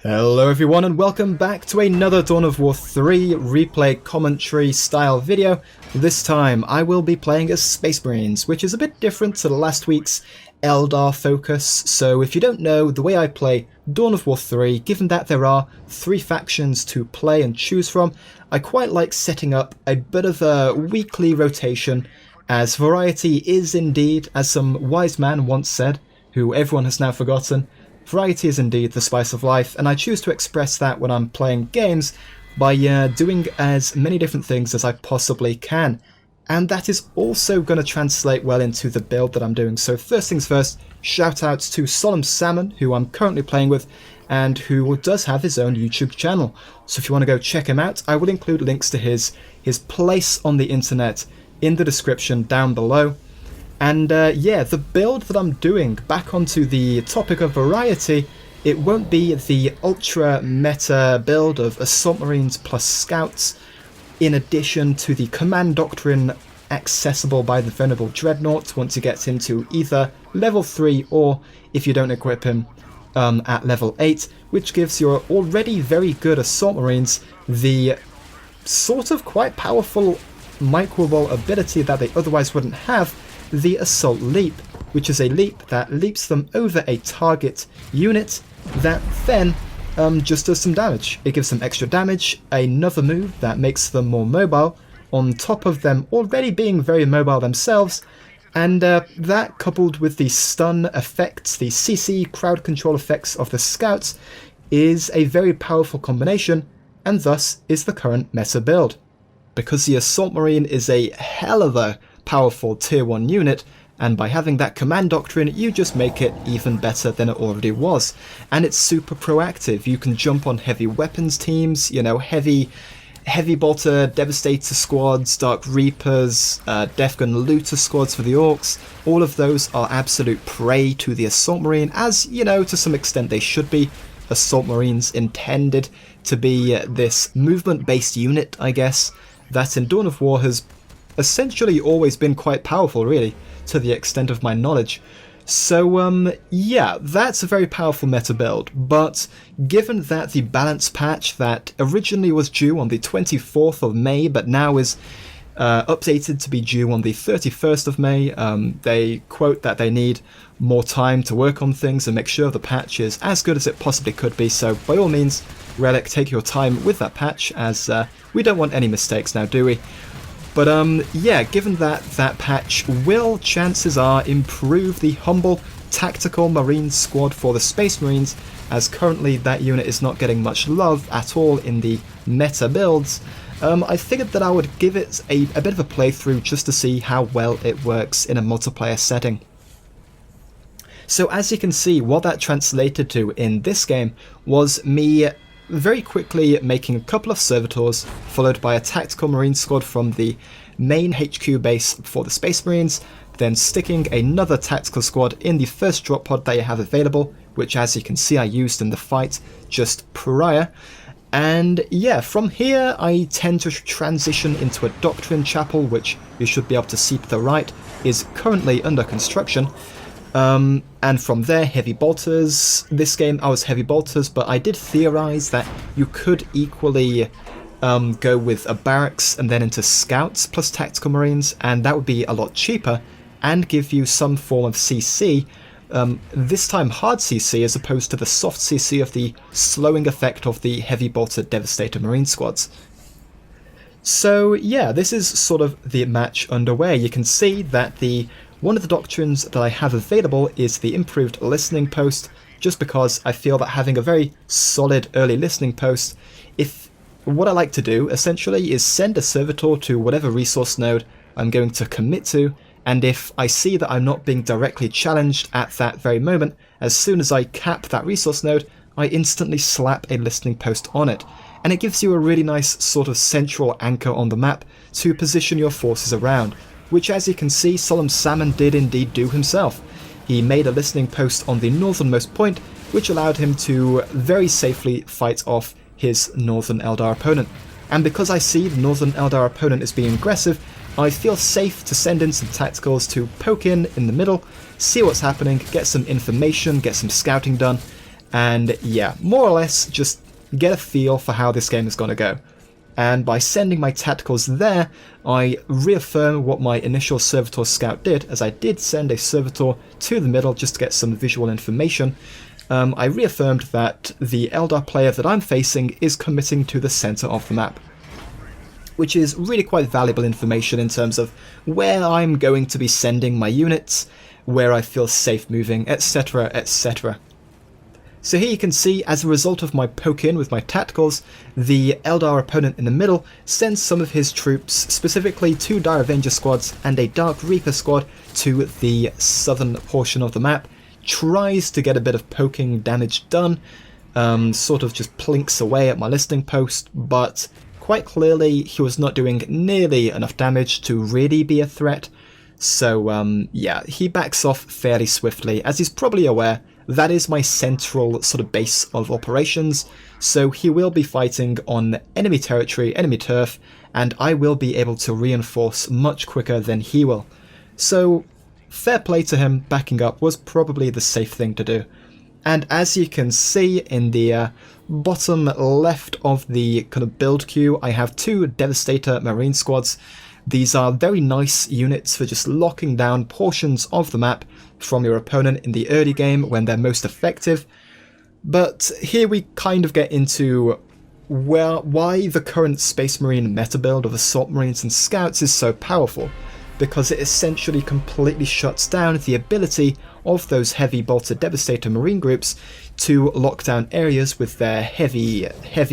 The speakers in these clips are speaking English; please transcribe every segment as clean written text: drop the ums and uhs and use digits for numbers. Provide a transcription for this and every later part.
Hello everyone and welcome back to another Dawn of War 3 replay commentary style video. This time I will be playing as Space Marines, which is a bit different to last week's Eldar focus. So if you don't know, the way I play Dawn of War 3, given that there are 3 factions to play and choose from, I quite like setting up a bit of a weekly rotation, as variety is indeed, as some wise man once said, who everyone has now forgotten, variety is indeed the spice of life, and I choose to express that when I'm playing games by doing as many different things as I possibly can. And that is also going to translate well into the build that I'm doing. So first things first, shout outs to SolemnSalmon, who I'm currently playing with, and who does have his own YouTube channel. So if you want to go check him out, I will include links to his place on the internet in the description down below. And yeah, the build that I'm doing, back onto the topic of variety, it won't be the ultra meta build of Assault Marines plus Scouts, in addition to the command doctrine accessible by the Venerable Dreadnought once he gets into either level 3 or, if you don't equip him, at level 8, which gives your already very good Assault Marines the sort of quite powerful microball ability that they otherwise wouldn't have, the Assault Leap, which is a leap that leaps them over a target unit that then just does some damage. It gives them extra damage, another move that makes them more mobile, on top of them already being very mobile themselves, and that coupled with the stun effects, the CC crowd control effects of the Scouts, is a very powerful combination, and thus is the current meta build. Because the Assault Marine is a hell of a powerful tier 1 unit, and by having that command doctrine you just make it even better than it already was. And it's super proactive. You can jump on heavy weapons teams, you know, heavy bolter devastator squads, dark reapers, death gun looter squads for the orcs. All of those are absolute prey to the Assault Marine, as you know, to some extent they should be. Assault Marines intended to be this movement based unit, I guess, that in Dawn of War has essentially always been quite powerful, really, to the extent of my knowledge. So yeah, that's a very powerful meta build, but given that the balance patch that originally was due on the 24th of May but now is updated to be due on the 31st of May, they quote that they need more time to work on things and make sure the patch is as good as it possibly could be. So by all means, Relic, take your time with that patch, as we don't want any mistakes now, do we? But yeah, given that that patch will, chances are, improve the humble tactical Marine squad for the Space Marines, as currently that unit is not getting much love at all in the meta builds, I figured that I would give it a bit of a playthrough just to see how well it works in a multiplayer setting. So as you can see, what that translated to in this game was me very quickly making a couple of servitors, followed by a tactical marine squad from the main HQ base for the Space Marines, then sticking another tactical squad in the first drop pod that you have available, which as you can see I used in the fight just prior. And yeah, from here I tend to transition into a doctrine chapel, which you should be able to see to the right is currently under construction. And from there, heavy bolters. This game I was heavy bolters, but I did theorize that you could equally go with a barracks and then into scouts plus tactical marines, and that would be a lot cheaper and give you some form of CC, this time hard CC as opposed to the soft CC of the slowing effect of the heavy bolter devastator marine squads. So yeah, this is sort of the match underway. You can see that one of the doctrines that I have available is the improved listening post, just because I feel that having a very solid early listening post, what I like to do essentially is send a servitor to whatever resource node I'm going to commit to, and if I see that I'm not being directly challenged at that very moment, as soon as I cap that resource node, I instantly slap a listening post on it. And it gives you a really nice sort of central anchor on the map to position your forces around, which as you can see SolemnSalmon did indeed do himself. He made a listening post on the northernmost point, which allowed him to very safely fight off his northern Eldar opponent. And because I see the northern Eldar opponent is being aggressive, I feel safe to send in some tacticals to poke in the middle, see what's happening, get some information, get some scouting done, and yeah, more or less just get a feel for how this game is going to go. And by sending my tacticals there, I reaffirm what my initial Servitor scout did, as I did send a Servitor to the middle just to get some visual information. I reaffirmed that the Eldar player that I'm facing is committing to the center of the map, which is really quite valuable information in terms of where I'm going to be sending my units, where I feel safe moving, etc, etc. So here you can see, as a result of my poke in with my tacticals, the Eldar opponent in the middle sends some of his troops, specifically 2 Dire Avenger squads and a Dark Reaper squad, to the southern portion of the map, tries to get a bit of poking damage done, sort of just plinks away at my listening post, but quite clearly he was not doing nearly enough damage to really be a threat. So yeah, he backs off fairly swiftly. As he's probably aware, that is my central sort of base of operations, so he will be fighting on enemy territory, enemy turf, and I will be able to reinforce much quicker than he will. So fair play to him, backing up was probably the safe thing to do. And as you can see in the bottom left of the kind of build queue, I have 2 Devastator Marine squads. These are very nice units for just locking down portions of the map from your opponent in the early game when they're most effective. But here we kind of get into why the current Space Marine meta build of Assault Marines and Scouts is so powerful, because it essentially completely shuts down the ability of those heavy bolted Devastator Marine groups to lock down areas with their heavy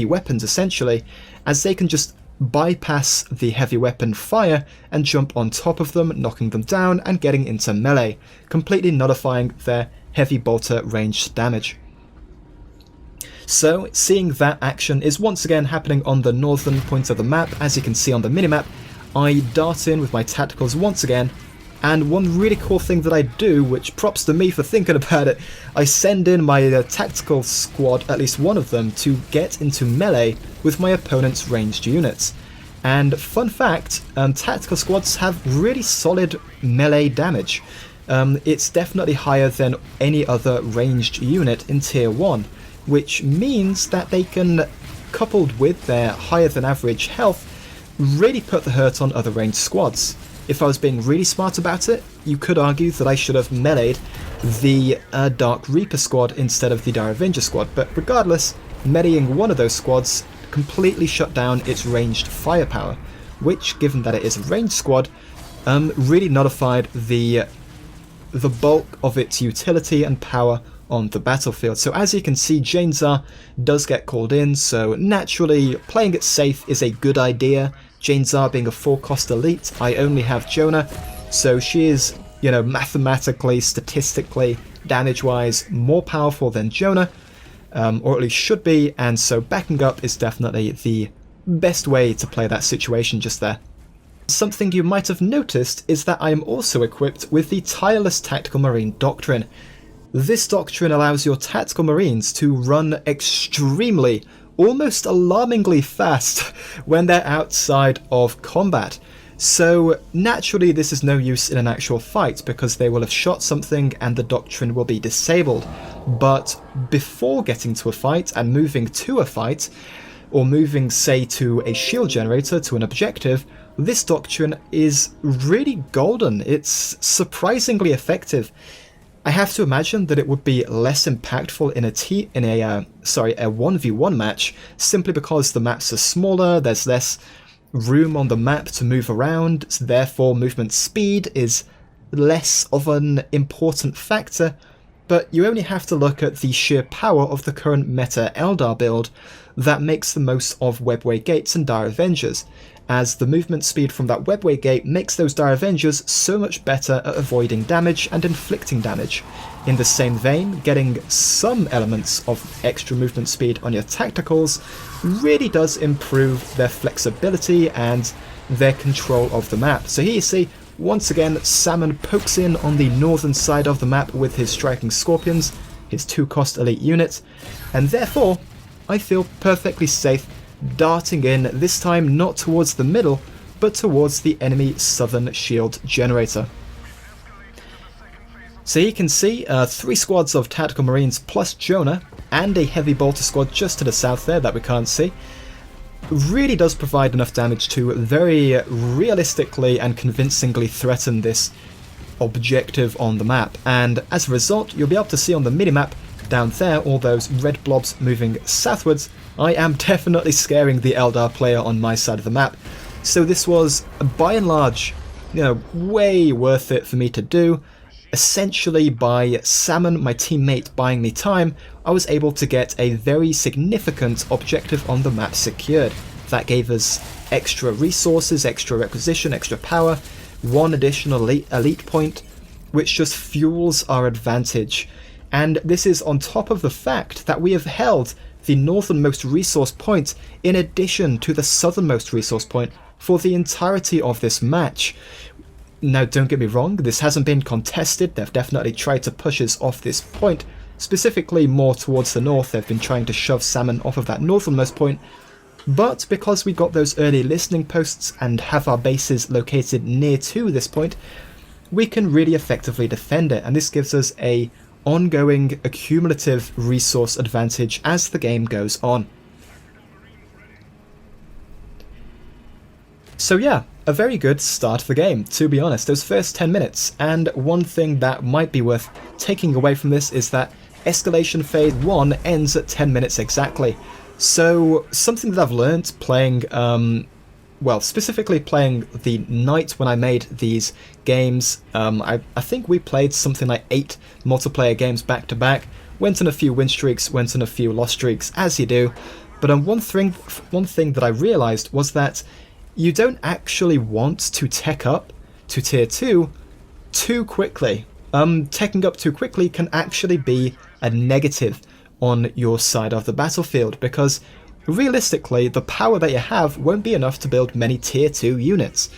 weapons, essentially, as they can just bypass the heavy weapon fire and jump on top of them, knocking them down and getting into melee, completely nullifying their heavy bolter ranged damage. So seeing that action is once again happening on the northern point of the map. As you can see on the minimap, I dart in with my tacticals once again, and one really cool thing that I do, which props to me for thinking about it, I send in my tactical squad, at least one of them, to get into melee with my opponent's ranged units. And fun fact, tactical squads have really solid melee damage. It's definitely higher than any other ranged unit in tier 1, which means that they can, coupled with their higher than average health, really put the hurt on other ranged squads. If I was being really smart about it, you could argue that I should have meleeed the Dark Reaper squad instead of the Dire Avenger squad, but regardless, meleeing one of those squads completely shut down its ranged firepower, which, given that it is a ranged squad, really nullified the bulk of its utility and power on the battlefield. So as you can see, Jane Zar does get called in, so naturally playing it safe is a good idea. Jane Zar being a 4-cost elite, I only have Jonah, so she is, you know, mathematically, statistically, damage-wise, more powerful than Jonah, or at least should be, and so backing up is definitely the best way to play that situation just there. Something you might have noticed is that I am also equipped with the Tireless Tactical Marine Doctrine. This doctrine allows your tactical marines to run extremely, almost alarmingly fast when they're outside of combat. So naturally this is no use in an actual fight because they will have shot something and the doctrine will be disabled. But before getting to a fight and moving to a fight, or moving say to a shield generator, to an objective, this doctrine is really golden. It's surprisingly effective. I have to imagine that it would be less impactful in a 1v1 match, simply because the maps are smaller, there's less room on the map to move around, so therefore movement speed is less of an important factor, but you only have to look at the sheer power of the current meta Eldar build that makes the most of Webway Gates and Dire Avengers, as the movement speed from that Webway Gate makes those Dire Avengers so much better at avoiding damage and inflicting damage. In the same vein, getting some elements of extra movement speed on your tacticals really does improve their flexibility and their control of the map. So here you see, once again, Salmon pokes in on the northern side of the map with his Striking Scorpions, his 2-cost elite unit, and therefore I feel perfectly safe darting in, this time not towards the middle, but towards the enemy southern shield generator. So you can see 3 squads of tactical marines plus Jonah, and a heavy bolter squad just to the south there that we can't see, really does provide enough damage to very realistically and convincingly threaten this objective on the map. And as a result, you'll be able to see on the minimap down there all those red blobs moving southwards. I am definitely scaring the Eldar player on my side of the map. So this was, by and large, way worth it for me to do. Essentially, by Salmon, my teammate, buying me time, I was able to get a very significant objective on the map secured. That gave us extra resources, extra requisition, extra power, one additional elite point, which just fuels our advantage. And this is on top of the fact that we have held the northernmost resource point in addition to the southernmost resource point for the entirety of this match. Now, don't get me wrong, this hasn't been contested. They've definitely tried to push us off this point, specifically more towards the north. They've been trying to shove Salmon off of that northernmost point, but because we got those early listening posts and have our bases located near to this point, we can really effectively defend it, and this gives us a ongoing accumulative resource advantage as the game goes on. So yeah, a very good start of the game, to be honest, those first 10 minutes. And one thing that might be worth taking away from this is that Escalation Phase 1 ends at 10 minutes exactly. So something that I've learned playing, well, specifically playing the night when I made these games, I think we played something like 8 multiplayer games back to back, went on a few win streaks, went on a few loss streaks, as you do. But one thing that I realised was that you don't actually want to tech up to tier 2 too quickly. Teching up too quickly can actually be a negative on your side of the battlefield, because realistically the power that you have won't be enough to build many tier 2 units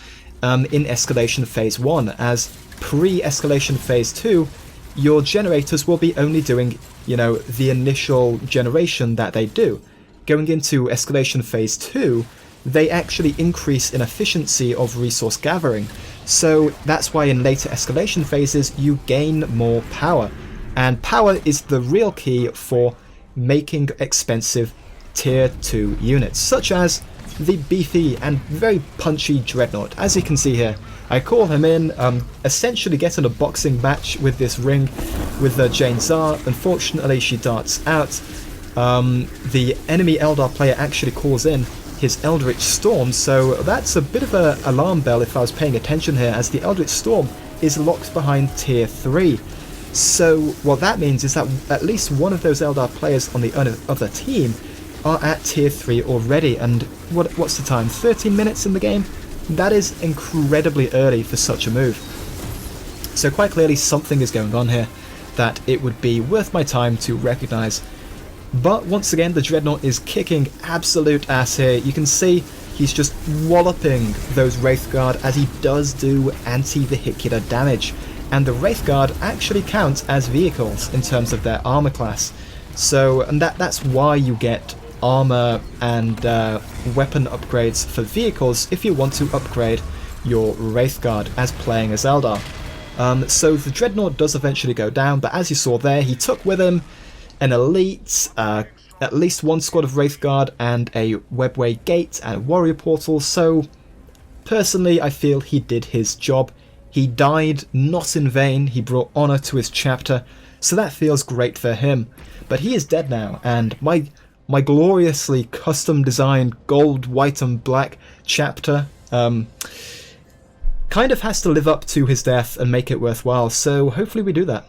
in Escalation Phase 1, as pre-Escalation Phase 2 your generators will be only doing, the initial generation that they do. Going into Escalation Phase 2, they actually increase in efficiency of resource gathering. So that's why in later escalation phases you gain more power. And power is the real key for making expensive tier 2 units, such as the beefy and very punchy Dreadnought. As you can see here, I call him in, essentially get in a boxing match with this ring with Jane Czar. Unfortunately she darts out. The enemy Eldar player actually calls in his Eldritch Storm, so that's a bit of an alarm bell if I was paying attention here, as the Eldritch Storm is locked behind tier 3. So what that means is that at least one of those Eldar players on the other team are at tier 3 already, and what's the time? 13 minutes in the game? That is incredibly early for such a move. So quite clearly something is going on here that it would be worth my time to recognise. But once again, the Dreadnought is kicking absolute ass here. You can see he's just walloping those Wraithguard, as he does do anti-vehicular damage. And the Wraithguard actually count as vehicles in terms of their armor class. So, and that's why you get armor and weapon upgrades for vehicles if you want to upgrade your Wraithguard as playing as Eldar. So the Dreadnought does eventually go down, but as you saw there, he took with him an elite, at least one squad of Wraithguard, and a Webway Gate and a Warrior Portal, so personally I feel he did his job. He died not in vain, he brought honour to his chapter, so that feels great for him. But he is dead now, and my gloriously custom designed gold, white and black chapter kind of has to live up to his death and make it worthwhile, so hopefully we do that.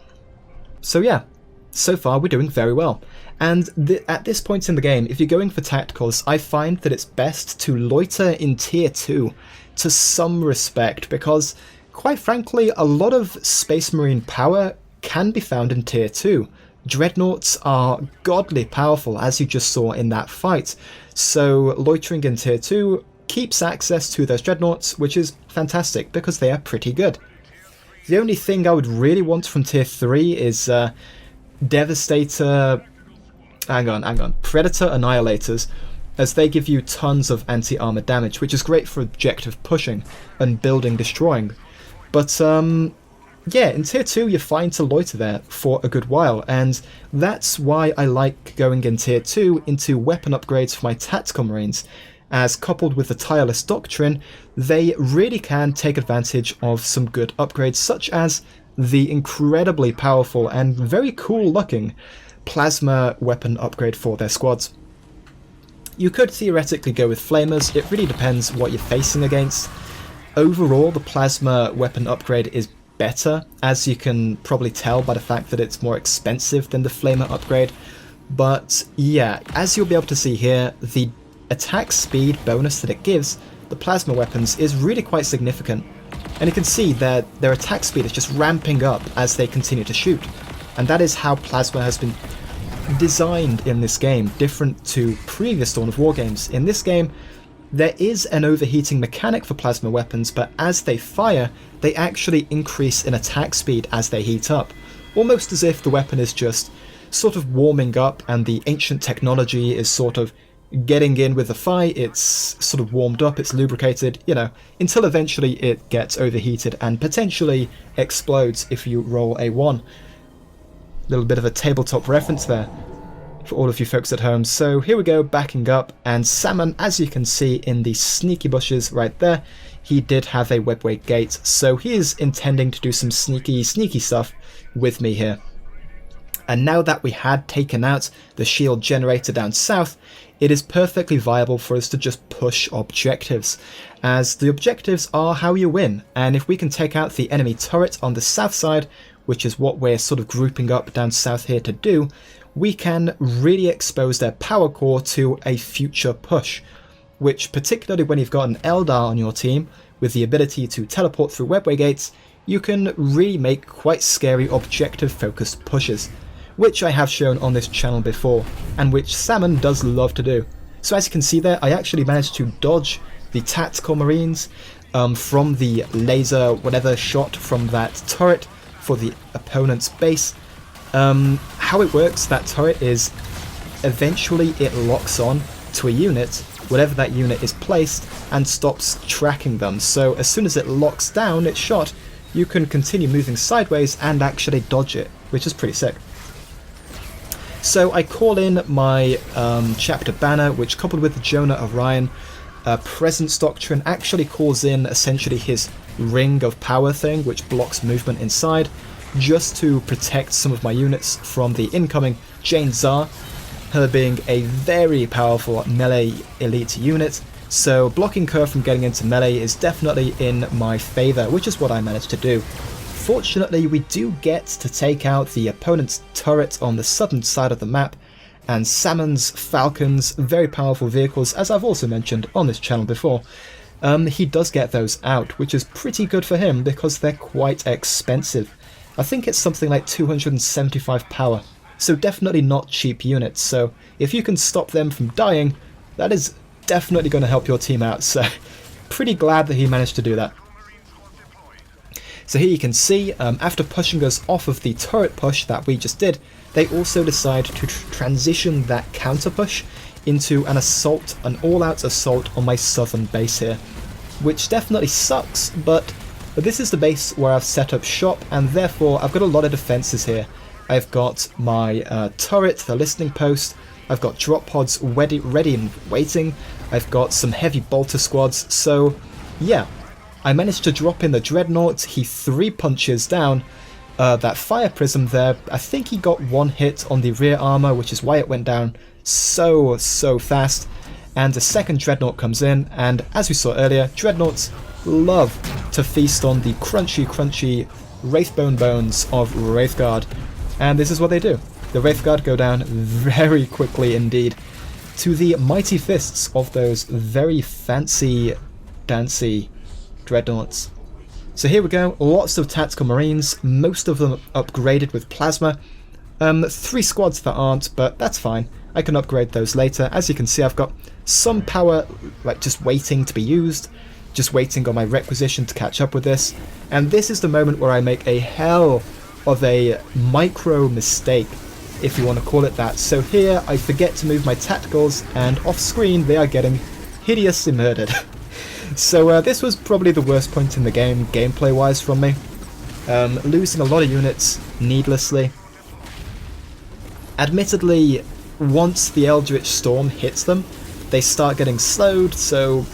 So yeah, so far we're doing very well. And at this point in the game, if you're going for tacticals, I find that it's best to loiter in tier 2 to some respect, because quite frankly a lot of Space Marine power can be found in tier 2. Dreadnoughts are godly powerful, as you just saw in that fight, so loitering in tier 2 keeps access to those Dreadnoughts, which is fantastic because they are pretty good. The only thing I would really want from tier 3 is Devastator, Predator Annihilators, as they give you tons of anti-armor damage, which is great for objective pushing and building destroying. But yeah, in Tier 2 you're fine to loiter there for a good while, and that's why I like going in Tier 2 into weapon upgrades for my Tactical Marines, as coupled with the Tireless doctrine, they really can take advantage of some good upgrades, such as the incredibly powerful and very cool looking plasma weapon upgrade for their squads. You could theoretically go with flamers, it really depends what you're facing against. Overall, the plasma weapon upgrade is better, as you can probably tell by the fact that it's more expensive than the flamer upgrade. But yeah, as you'll be able to see here, the attack speed bonus that it gives the plasma weapons is really quite significant. And you can see that their attack speed is just ramping up as they continue to shoot. And that is how plasma has been designed in this game, different to previous Dawn of War games. In this game, there is an overheating mechanic for plasma weapons, but as they fire, they actually increase in attack speed as they heat up, almost as if the weapon is just sort of warming up and the ancient technology is sort of getting in with the fight. It's sort of warmed up, it's lubricated, you know, until eventually it gets overheated and potentially explodes if you roll a 1. Little bit of a tabletop reference there for all of you folks at home. So here we go, backing up, and Salmon, as you can see in the sneaky bushes right there, he did have a webway gate, so he is intending to do some sneaky stuff with me here. And now that we had taken out the shield generator down south, it is perfectly viable for us to just push objectives, as the objectives are how you win, and if we can take out the enemy turret on the south side, which is what we're sort of grouping up down south here to do, we can really expose their power core to a future push, which particularly when you've got an Eldar on your team with the ability to teleport through webway gates, you can really make quite scary objective focused pushes, which I have shown on this channel before, and which Salmon does love to do. So as you can see there, I actually managed to dodge the Tactical Marines from the laser whatever shot from that turret for the opponent's base. How it works, that turret, is eventually it locks on to a unit, whatever that unit is placed, and stops tracking them. So as soon as it locks down its shot, you can continue moving sideways and actually dodge it, which is pretty sick. So I call in my chapter banner, which coupled with the Jonah Orion presence doctrine actually calls in essentially his ring of power thing, which blocks movement inside, just to protect some of my units from the incoming Jane Czar, her being a very powerful melee elite unit. So blocking her from getting into melee is definitely in my favour, which is what I managed to do. Fortunately, we do get to take out the opponent's turret on the southern side of the map, and Salmon's Falcons, very powerful vehicles, as I've also mentioned on this channel before. He does get those out, which is pretty good for him because they're quite expensive. I think it's something like 275 power, so definitely not cheap units. So if you can stop them from dying, that is definitely going to help your team out, so pretty glad that he managed to do that. So here you can see, after pushing us off of the turret push that we just did, they also decide to transition that counter push into an assault, an all-out assault on my southern base here, which definitely sucks, but this is the base where I've set up shop, and therefore I've got a lot of defences here. I've got my turret, the listening post, I've got drop pods ready and waiting, I've got some heavy bolter squads, so yeah. I managed to drop in the Dreadnought, he 3 punches down that fire prism there. I think he got 1 hit on the rear armour, which is why it went down so fast. And the second Dreadnought comes in, and as we saw earlier, Dreadnoughts love to feast on the crunchy Wraithbone bones of Wraithguard. And this is what they do. The Wraithguard go down very quickly indeed, to the mighty fists of those very fancy, dancy Dreadnoughts. So here we go, lots of Tactical Marines, most of them upgraded with Plasma. 3 squads that aren't, but that's fine. I can upgrade those later. As you can see, I've got some power like just waiting to be used, just waiting on my requisition to catch up with this. And this is the moment where I make a hell of a micro mistake, if you want to call it that. So here I forget to move my tacticals, and off screen they are getting hideously murdered. So this was probably the worst point in the game, gameplay wise, from me. losing a lot of units needlessly. Admittedly, once the Eldritch Storm hits them, they start getting slowed, so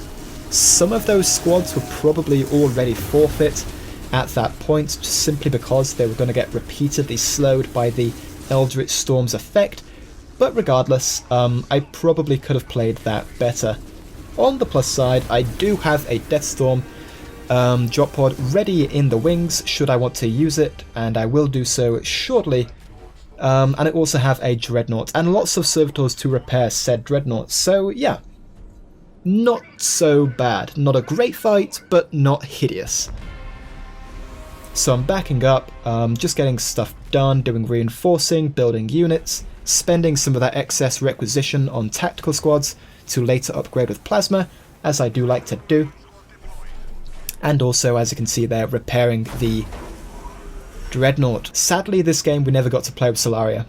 some of those squads were probably already forfeit at that point, just simply because they were going to get repeatedly slowed by the Eldritch Storm's effect. But regardless, I probably could have played that better. On the plus side, I do have a Deathstorm drop pod ready in the wings should I want to use it, and I will do so shortly. And I also have a Dreadnought and lots of servitors to repair said Dreadnought, so yeah, not so bad. Not a great fight, but not hideous. So I'm backing up, just getting stuff done, doing reinforcing, building units, spending some of that excess requisition on tactical squads to later upgrade with plasma, as I do like to do. And also, as you can see there, repairing the Dreadnought. Sadly, this game we never got to play with Solaria.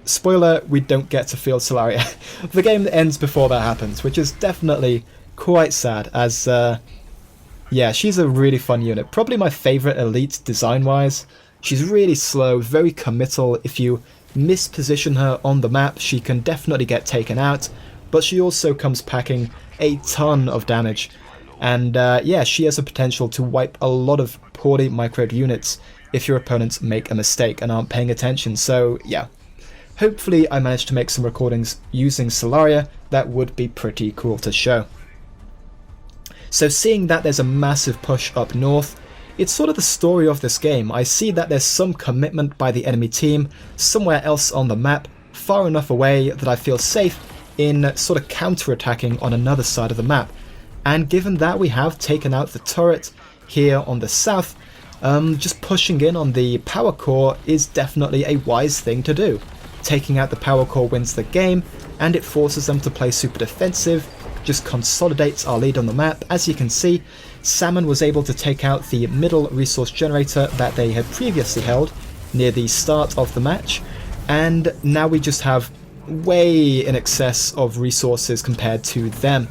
Spoiler, we don't get to field Solaria. The game ends before that happens, which is definitely quite sad, as yeah, she's a really fun unit. Probably my favourite elite design-wise. She's really slow, very committal. If you misposition her on the map, she can definitely get taken out, but she also comes packing a ton of damage. And yeah, she has a potential to wipe a lot of poorly microed units if your opponents make a mistake and aren't paying attention. So yeah, hopefully I managed to make some recordings using Solaria. That would be pretty cool to show. So seeing that there's a massive push up north, it's sort of the story of this game. I see that there's some commitment by the enemy team somewhere else on the map, far enough away that I feel safe in sort of counter-attacking on another side of the map. And given that we have taken out the turret here on the south, just pushing in on the power core is definitely a wise thing to do. Taking out the power core wins the game, and it forces them to play super defensive, just consolidates our lead on the map. As you can see, Salmon was able to take out the middle resource generator that they had previously held near the start of the match, and now we just have way in excess of resources compared to them.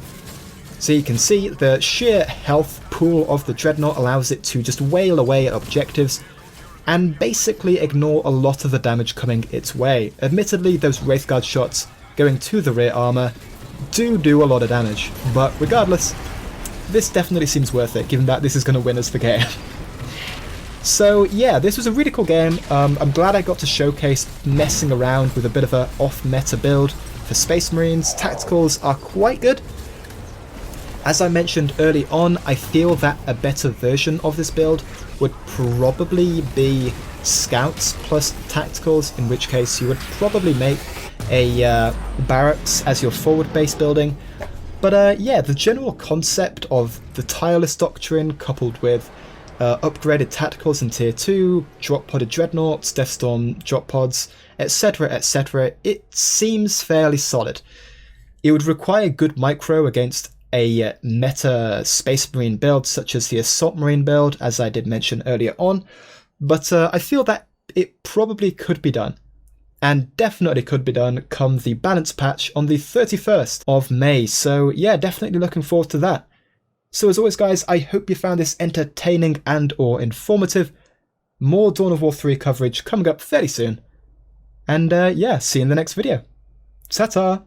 So you can see the sheer health pool of the Dreadnought allows it to just wail away at objectives and basically ignore a lot of the damage coming its way. Admittedly, those Wraithguard shots going to the rear armor do a lot of damage, but regardless, this definitely seems worth it, given that this is going to win us the game. So yeah, this was a really cool game. I'm glad I got to showcase messing around with a bit of a off-meta build for Space Marines. Tacticals are quite good. As I mentioned early on, I feel that a better version of this build would probably be Scouts plus Tacticals, in which case you would probably make a barracks as your forward base building. But yeah, the general concept of the Tireless doctrine coupled with upgraded Tacticals in Tier 2, drop-podded Dreadnoughts, Deathstorm drop pods, etc, it seems fairly solid. It would require good micro against a meta Space Marine build such as the Assault Marine build, as I did mention earlier on, but I feel that it probably could be done, and definitely could be done come the balance patch on the 31st of May, so yeah, definitely looking forward to that. So as always guys, I hope you found this entertaining and or informative. More Dawn of War 3 coverage coming up fairly soon, and yeah, see you in the next video. Ta-ta!